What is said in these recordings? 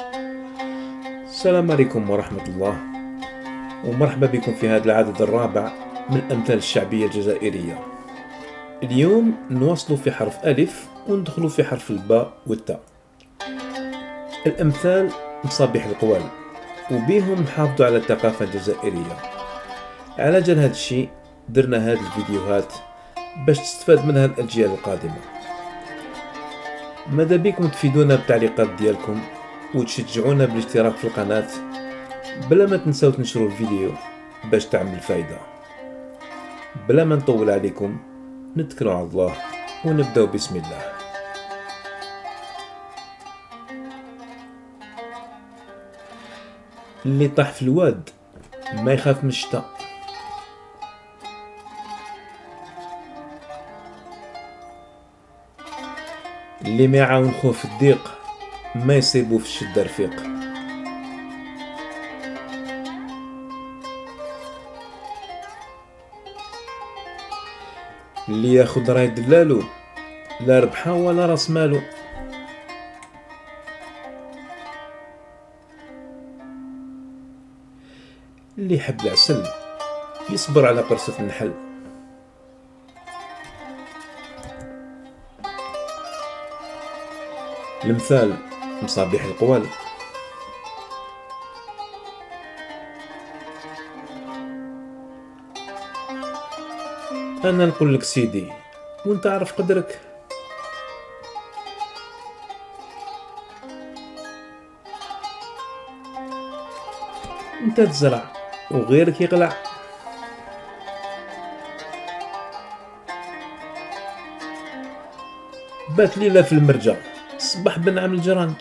السلام عليكم ورحمة الله، ومرحبا بكم في هذا العدد الرابع من الأمثال الشعبية الجزائرية. اليوم نواصل في حرف ألف وندخل في حرف الباء والتاء. الأمثال مصابيح القوال، وبيهم نحافظوا على الثقافة الجزائرية. على جال هذا الشيء درنا هذه الفيديوهات باش تستفاد منها الأجيال القادمة. ماذا بكم تفيدونا بالتعليقات ديالكم وتشجعونا بالاشتراك في القناة، بلا ما تنسوا تنشروا الفيديو باش تعمل فايدة. بلا ما نطول عليكم نتكلوا على الله ونبداو بسم الله. اللي طاح في الواد ما يخاف من الشتاء. اللي ما يعاون خوه في الضيق ما يصيبه في الشدة رفيق. اللي ياخد راي دلالو لا ربحه ولا راس مالو. اللي يحب العسل يصبر على قرصة النحل. المثال مصابيح القوال. أنا نقول لك سيدي وانت عارف قدرك. انت تزرع وغيرك يقلع. بات ليلة في المرجع صبح بنعم الجيران.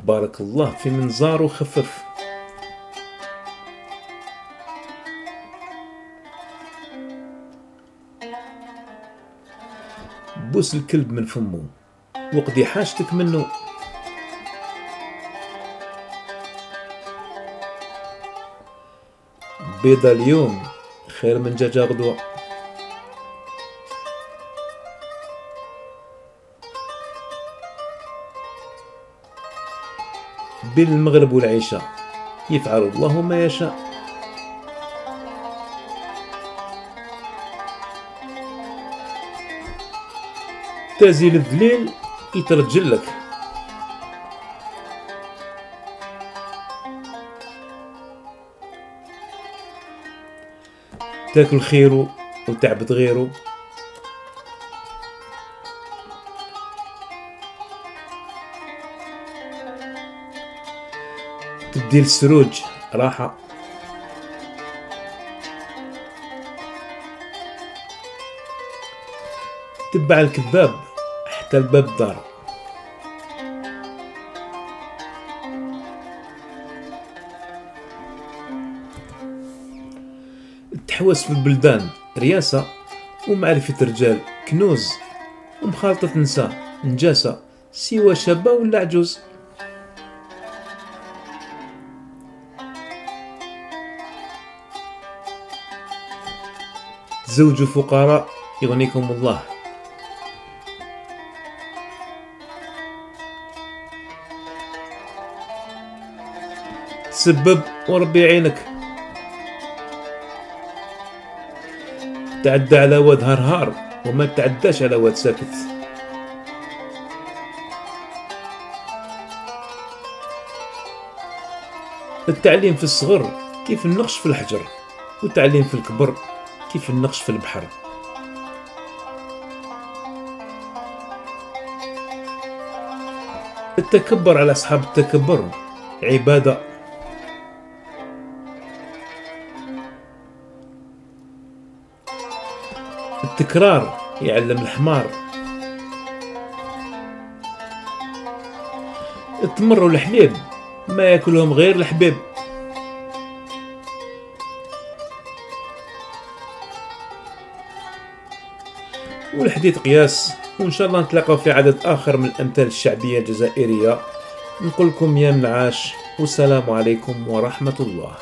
بارك الله في من زار وخفف. بوس الكلب من فمه وقضي حاجتك منه. بيضة اليوم خير من دجاجة غدوة. بين المغرب والعشاء يفعل الله ما يشاء. تازيل الذليل يترجل لك. تاكل خيرو وتعبد غيرو. تبديل السروج راحة. تبع الكذاب حتى الباب الدار. التحوس في البلدان رياسة، ومعرفة رجال كنوز، ومخالطة نساء نجاسة سوى شابة ولا عجوز. تزوجوا فقراء يغنيكم الله. تسبب وربي يعينك. تعدى على واد هرهار وما تعداش على واد ساكت. التعليم في الصغر كيف النقش في الحجر، والتعليم في الكبر كيف النقش في البحر. التكبر على أصحاب التكبر عبادة. التكرار يعلم الحمار. التمر والحليب ما ياكلهم غير الحبيب. والحديث قياس. وإن شاء الله نتلاقاو في عدد آخر من الأمثال الشعبية الجزائرية. نقول لكم يا منعاش والسلام عليكم ورحمة الله.